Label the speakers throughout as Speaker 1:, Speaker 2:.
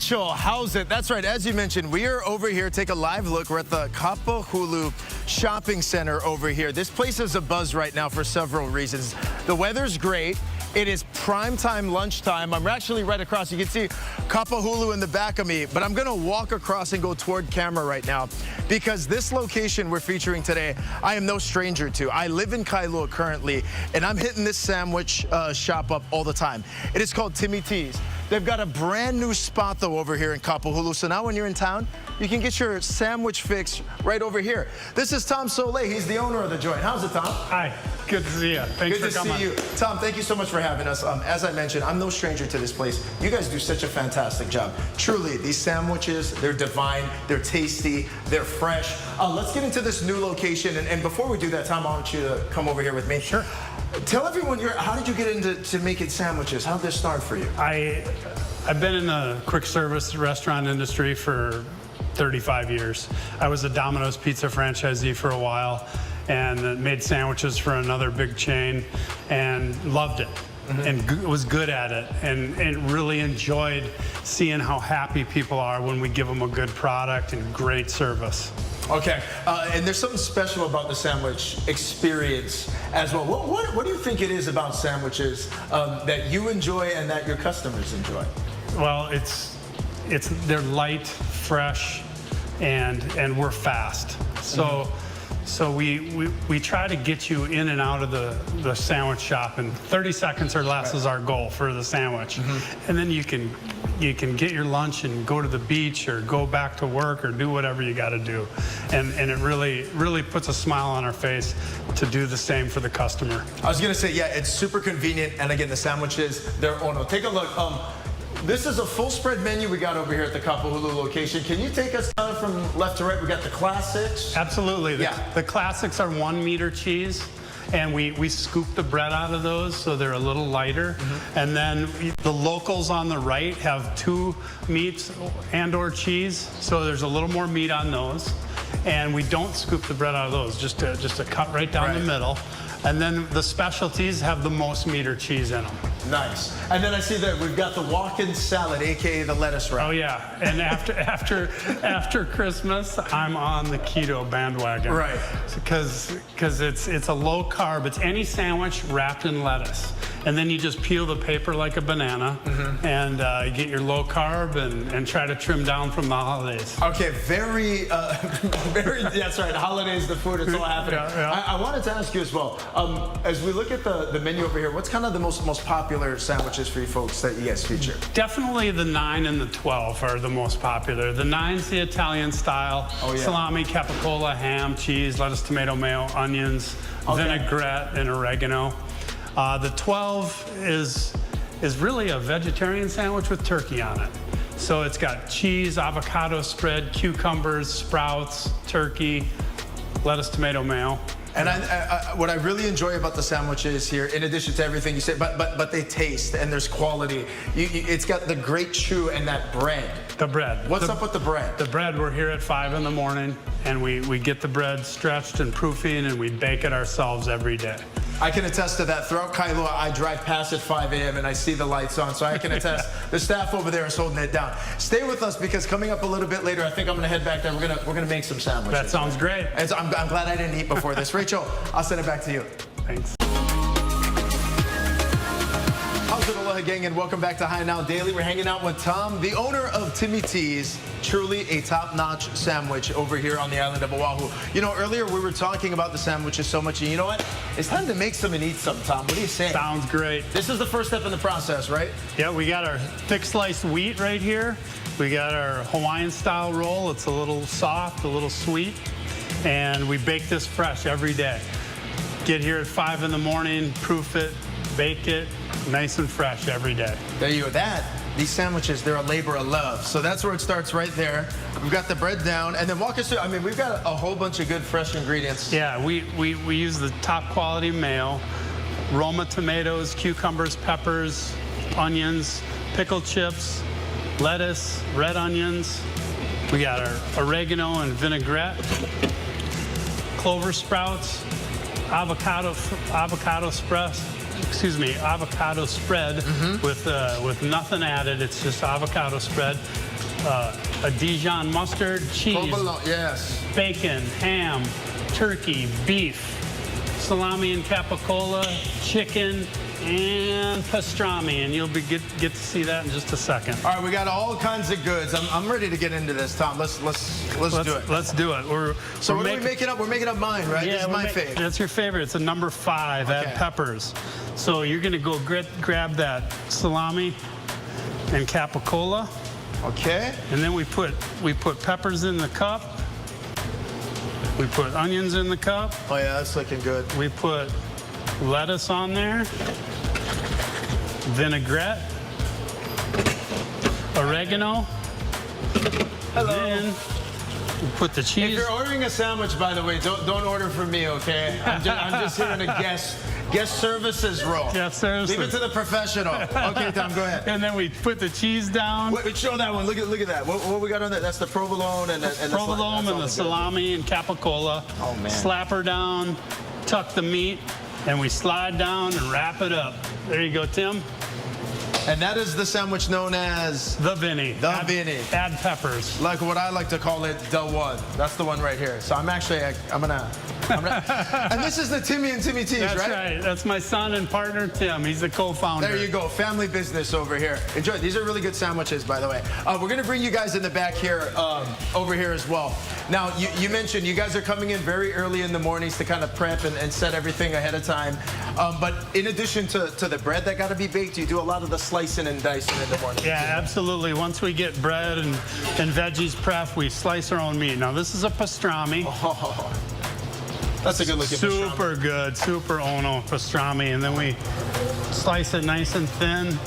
Speaker 1: Rachel, how's it? That's right, as you mentioned, we are over here. Take a live look. We're at the Kapahulu Shopping Center over here. This place is a buzz right now for several reasons. The weather's great. It is prime time lunchtime. I'm actually right across. You can see Kapahulu in the back of me, but I'm going to walk across and go toward camera right now because this location we're featuring today, I am no stranger to. I live in Kainoa currently, and I'm hitting this sandwich shop up all the time. It is called Timmy T's. They've got a brand new spot though over here in Kapahulu. So now when you're in town, you can get your sandwich fix right over here. This is Tom Soleil. He's the owner of the joint. How's it, Tom?
Speaker 2: Hi. Good to see you. Thanks for coming.
Speaker 1: Good to see you. Tom, thank you so much for having us. As I mentioned, I'm no stranger to this place. You guys do such a fantastic job. Truly, these sandwiches, they're divine, they're tasty, they're fresh. Let's get into this new location. And before we do that, Tom, I want you to come over here with me.
Speaker 2: Sure.
Speaker 1: Tell everyone, how did you get into making sandwiches? How did this start for you?
Speaker 2: I've been in the quick service restaurant industry for 35 years. I was a Domino's pizza franchisee for a while and made sandwiches for another big chain and loved it. And was good at it and really enjoyed seeing how happy people are when we give them a good product and great service.
Speaker 1: Okay, and there's something special about the sandwich experience as well. What do you think it is about sandwiches that you enjoy and that your customers enjoy?
Speaker 2: Well, they're light, fresh, and we're fast. So we try to get you in and out of the sandwich shop in 30 seconds or less is our goal for the sandwich. And then you can get your lunch and go to the beach or go back to work or do whatever you got to do. And it really puts a smile on our face to do the same for the customer.
Speaker 1: I was going to say, yeah, it's super convenient. And again, the sandwiches, they're ono. Take a look. This is a full spread menu we got over here at the Kapahulu location. Can you take us kind of from left to right? We got the classics.
Speaker 2: Absolutely. The classics are 1 meter cheese, and we scoop the bread out of those so they're a little lighter. And then the locals on the right have 2 meats and/or cheese, so there's a little more meat on those. And we don't scoop the bread out of those, just a cut right down the middle. And then the specialties have the most meat or cheese in them.
Speaker 1: Nice. And then I see that we've got the walk-in salad, aka the lettuce wrap.
Speaker 2: Oh yeah. And after Christmas, I'm on the keto bandwagon.
Speaker 1: Right.
Speaker 2: Because it's a low carb. It's any sandwich wrapped in lettuce. And then you just peel the paper like a banana and you get your low carb and try to trim down from the holidays.
Speaker 1: Okay, very, that's right. Holidays, the food, it's all happening. I wanted to ask you as well, as we look at the menu over here, what's kind of the most popular sandwiches for you folks that you guys feature?
Speaker 2: Definitely the 9 and the 12 are the most popular. The 9's the Italian style, salami, capicola, ham, cheese, lettuce, tomato, mayo, onions, vinaigrette, and oregano. The 12 is really a vegetarian sandwich with turkey on it. So it's got cheese, avocado spread, cucumbers, sprouts, turkey, lettuce, tomato, mayo.
Speaker 1: And what I really enjoy about the sandwiches here, in addition to everything you said, but they taste and there's quality. It's got the great chew and that bread.
Speaker 2: The bread.
Speaker 1: What's up with the bread?
Speaker 2: The bread, we're here at 5 in the morning, and we get the bread stretched and proofing, and we bake it ourselves every day.
Speaker 1: I can attest to that. Throughout Kainoa, I drive past at 5 a.m. and I see the lights on, so I can attest. The staff over there is holding it down. Stay with us because coming up a little bit later, I think I'm going to head back there. We're gonna make some sandwiches.
Speaker 2: That sounds great.
Speaker 1: And so I'm glad I didn't eat before this. Rachel, I'll send it back to you.
Speaker 2: Thanks.
Speaker 1: How's it, aloha gang, and welcome back to High Now Daily. We're hanging out with Tom, the owner of Timmy T's. Truly a top-notch sandwich over here on the island of Oahu. You know, earlier we were talking about the sandwiches so much, and you know what? It's time to make some and eat some, Tom. What do you say?
Speaker 2: Sounds great.
Speaker 1: This is the first step in the process, right?
Speaker 2: Yeah, we got our thick sliced wheat right here. We got our Hawaiian-style roll. It's a little soft, a little sweet, and we bake this fresh every day. Get here at 5 in the morning, proof it, bake it, nice and fresh every day.
Speaker 1: There you go. These sandwiches, they're a labor of love. So that's where it starts right there. We've got the bread down, and then walk us through. I mean, we've got a whole bunch of good fresh ingredients.
Speaker 2: Yeah, we use the top quality mayo, Roma tomatoes, cucumbers, peppers, onions, pickled chips, lettuce, red onions. We got our oregano and vinaigrette, clover sprouts, avocado spread with nothing added. It's just avocado spread. a Dijon mustard, cheese,
Speaker 1: Provolone, yes.
Speaker 2: bacon, ham, turkey, beef, salami and capicola, chicken, and pastrami, and you'll get to see that in just a second.
Speaker 1: All right, we got all kinds of goods. I'm ready to get into this, Tom. Let's do it.
Speaker 2: Let's do it.
Speaker 1: So what are we making up? We're making up mine, right?
Speaker 2: Yeah,
Speaker 1: this is my favorite.
Speaker 2: That's your favorite. It's a number 5.
Speaker 1: Okay.
Speaker 2: Add peppers. So you're gonna go grab that salami and capicola.
Speaker 1: Okay.
Speaker 2: And then we put peppers in the cup. We put onions in the cup.
Speaker 1: Oh yeah, that's looking good.
Speaker 2: We put lettuce on there, vinaigrette, oregano.
Speaker 1: Hello.
Speaker 2: Then we put the cheese.
Speaker 1: If you're ordering a sandwich, by the way, don't order from me, okay? I'm just here in a guest services role.
Speaker 2: Guest services.
Speaker 1: Leave it to the professional. Okay, Tom, go ahead.
Speaker 2: And then we put the cheese down.
Speaker 1: Wait, show that one. Look at that. What we got on that? That's the provolone and the
Speaker 2: provolone and the salami and capicola.
Speaker 1: Oh man.
Speaker 2: Slap her down, tuck the meat, and we slide down and wrap it up. There you go, Tim.
Speaker 1: And that is the sandwich known as
Speaker 2: the Vinny.
Speaker 1: Vinny.
Speaker 2: Add peppers.
Speaker 1: Like what I like to call it, the one. That's the one right here. So I'm gonna. And this is the Timmy and Timmy T's, right?
Speaker 2: That's right. That's my son and partner, Tim. He's the co-founder.
Speaker 1: There you go. Family business over here. Enjoy. These are really good sandwiches, by the way. We're going to bring you guys in the back here, over here as well. Now, you mentioned you guys are coming in very early in the mornings to kind of prep and set everything ahead of time. But in addition to the bread that got to be baked, you do a lot of the slicing and dicing in the morning.
Speaker 2: Yeah, absolutely. Once we get bread and veggies prepped, we slice our own meat. Now, this is a pastrami.
Speaker 1: Oh. That's a good looking pastrami.
Speaker 2: Super good, super ono pastrami. And then we slice it nice and thin.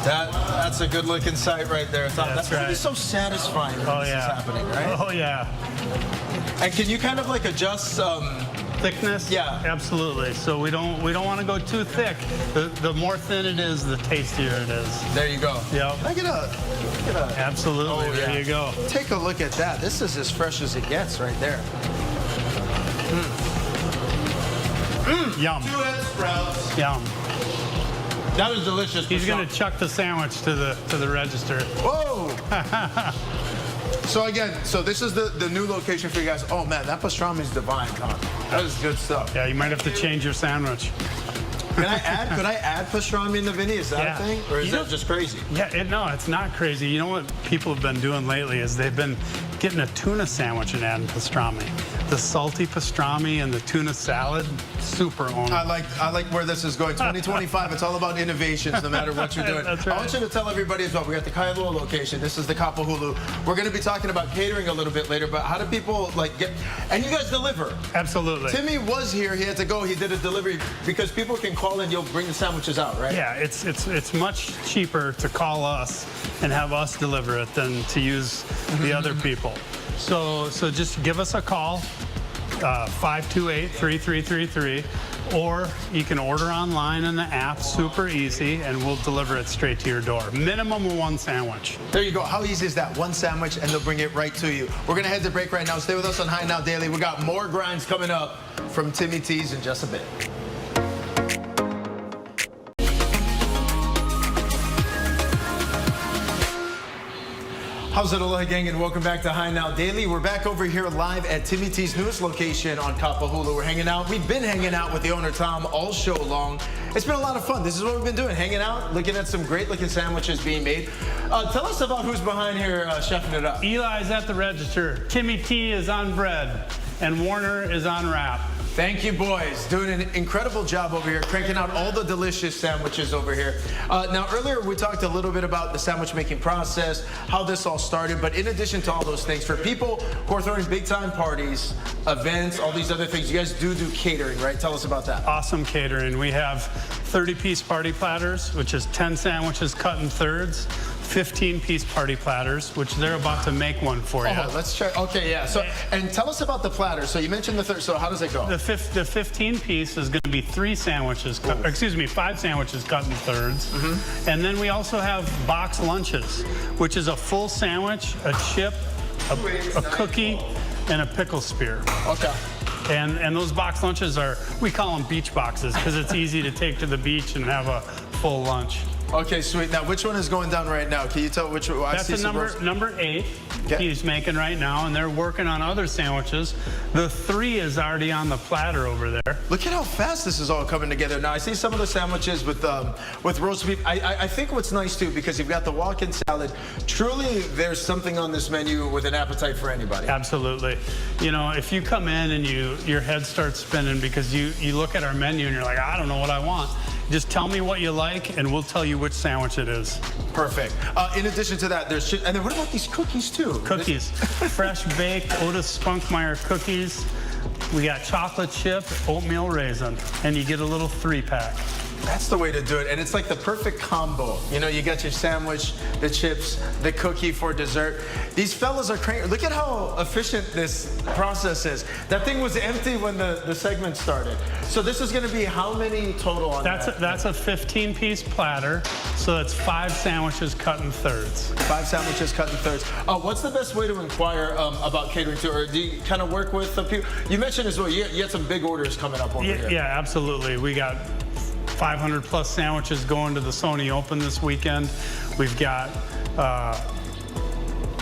Speaker 1: That's a good looking sight right there. That's
Speaker 2: right.
Speaker 1: gonna be so satisfying when this is happening, right?
Speaker 2: Oh yeah.
Speaker 1: And can you kind of like adjust
Speaker 2: thickness?
Speaker 1: Yeah.
Speaker 2: Absolutely. So we don't want to go too thick. The more thin it is, the tastier it is.
Speaker 1: There you go.
Speaker 2: Yep.
Speaker 1: Look at a.
Speaker 2: Absolutely.
Speaker 1: Oh, yeah.
Speaker 2: There you go.
Speaker 1: Take a look at that. This is as fresh as it gets right there.
Speaker 2: Yum.
Speaker 1: 2 head sprouts.
Speaker 2: Yum.
Speaker 1: That was delicious.
Speaker 2: He's going to chuck the sandwich to the register.
Speaker 1: Whoa! So again, this is the new location for you guys. Oh man, that pastrami is divine, Tom. That is good stuff.
Speaker 2: Yeah, you might have to change your sandwich.
Speaker 1: Could I add pastrami in the Vinny? Is that a thing? Or is that just crazy?
Speaker 2: Yeah, no, it's not crazy. You know what people have been doing lately is they've been getting a tuna sandwich and adding pastrami. The salty pastrami and the tuna salad, super ono.
Speaker 1: I like where this is going. 2025, it's all about innovations, no matter what you're doing.
Speaker 2: That's right.
Speaker 1: I want you to tell everybody as well, we're at the Kainoa location. This is the Kapahulu. We're going to be talking about catering a little bit later, but how do people get, and you guys deliver.
Speaker 2: Absolutely.
Speaker 1: Timmy was here, he had to go, he did a delivery, because people can call in, you'll bring the sandwiches out, right?
Speaker 2: Yeah, it's much cheaper to call us and have us deliver it than to use the other people. So just give us a call, 528-3333, or you can order online in the app, super easy, and we'll deliver it straight to your door. Minimum of 1 sandwich.
Speaker 1: There you go. How easy is that? 1 sandwich, and they'll bring it right to you. We're going to head to break right now. Stay with us on High Now Daily. We got more grinds coming up from Timmy T's in just a bit. How's it, aloha gang, and welcome back to High Now Daily. We're back over here live at Timmy T's newest location on Kapahulu. We're hanging out. We've been hanging out with the owner, Tom, all show long. It's been a lot of fun. This is what we've been doing, hanging out, looking at some great-looking sandwiches being made. Tell us about who's behind here chefing it up.
Speaker 2: Eli's at the register. Timmy T is on bread, and Warner is on wrap.
Speaker 1: Thank you, boys. Doing an incredible job over here, cranking out all the delicious sandwiches over here. Now, earlier we talked a little bit about the sandwich making process, how this all started, but in addition to all those things, for people who are throwing big-time parties, events, all these other things, you guys do catering, right? Tell us about that.
Speaker 2: Awesome catering. We have 30-piece party platters, which is 10 sandwiches cut in thirds, 15-piece party platters, which they're about to make one for you.
Speaker 1: Oh, let's check. Okay, yeah. So, and tell us about the platter. So you mentioned the third. So how does it go?
Speaker 2: The 15-piece is going to be 5 sandwiches cut in thirds. And then we also have box lunches, which is a full sandwich, a chip, a cookie, and a pickle spear.
Speaker 1: Okay.
Speaker 2: And those box lunches we call them beach boxes, because it's easy to take to the beach and have a full lunch.
Speaker 1: Okay, sweet. Now, which one is going down right now? Can you tell which one?
Speaker 2: That's number 8 he's making right now, and they're working on other sandwiches. The 3 is already on the platter over there.
Speaker 1: Look at how fast this is all coming together. Now, I see some of the sandwiches with roast beef. I think what's nice, too, because you've got the walk-in salad. Truly, there's something on this menu with an appetite for anybody.
Speaker 2: Absolutely. You know, if you come in and your head starts spinning because you look at our menu and you're like, I don't know what I want. Just tell me what you like, and we'll tell you which sandwich it is.
Speaker 1: Perfect. In addition to that, there's and then what about these cookies too?
Speaker 2: Cookies, fresh baked Otis Spunkmeyer cookies. We got chocolate chip, oatmeal raisin, and you get a little 3-pack.
Speaker 1: That's the way to do it, and it's like the perfect combo. You know, you got your sandwich, the chips, the cookie for dessert. These fellas are crazy. Look at how efficient this process is. That thing was empty when the segment started. So this is going to be how many total on that?
Speaker 2: That's a 15-piece platter, so that's 5 sandwiches cut in thirds.
Speaker 1: 5 sandwiches cut in thirds. What's the best way to inquire about catering too, or do you kind of work with the people? You mentioned as well, you had some big orders coming up over here.
Speaker 2: Yeah, absolutely. We got 500 plus sandwiches going to the Sony Open this weekend. We've got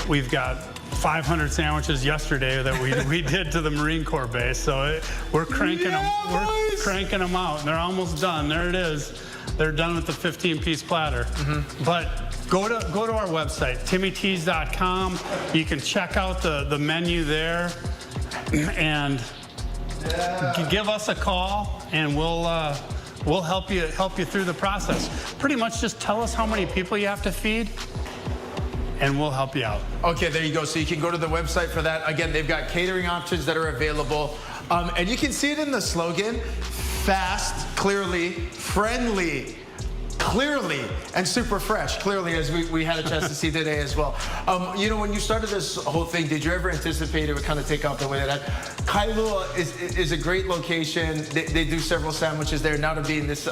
Speaker 2: 500 sandwiches yesterday that we did to the Marine Corps base. So we're cranking them. We're cranking them out. They're almost done. There it is. They're done with the 15-piece platter. But go to our website, timmyts.com. You can check out the menu there, and give us a call, and we'll help you through the process. Pretty much just tell us how many people you have to feed, and we'll help you out.
Speaker 1: Okay, there you go. So you can go to the website for that. Again, they've got catering options that are available. And you can see it in the slogan: fast, clearly, friendly, clearly, and super fresh, clearly, as we had a chance to see today as well. You know, when you started this whole thing, did you ever anticipate it would kind of take off the way that Kainoa is a great location. They do several sandwiches there. Now to be in this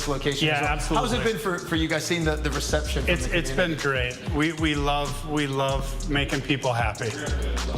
Speaker 1: location.
Speaker 2: Yeah,
Speaker 1: as well.
Speaker 2: absolutely.
Speaker 1: How's it been for you guys seeing the reception?
Speaker 2: It's been great. We love making people happy.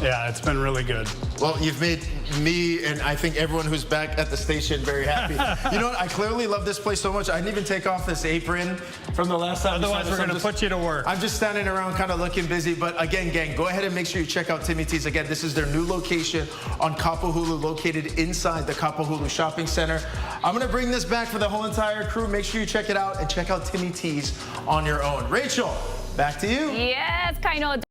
Speaker 2: Yeah, it's been really good.
Speaker 1: Well, you've made me and I think everyone who's back at the station very happy. You know what? I clearly love this place so much. I didn't even take off this apron from the last time.
Speaker 2: Otherwise, we're going to put you to work.
Speaker 1: I'm just standing around kind of looking busy. But again, gang, go ahead and make sure you check out Timmy T's. Again, this is their new location on Kapahulu, located inside the Kapahulu Shopping Center. I'm going to bring this back for the whole entire crew. Make sure you check it out and check out Timmy T's on your own. Rachel, back to you.
Speaker 3: Yes, Kainoa.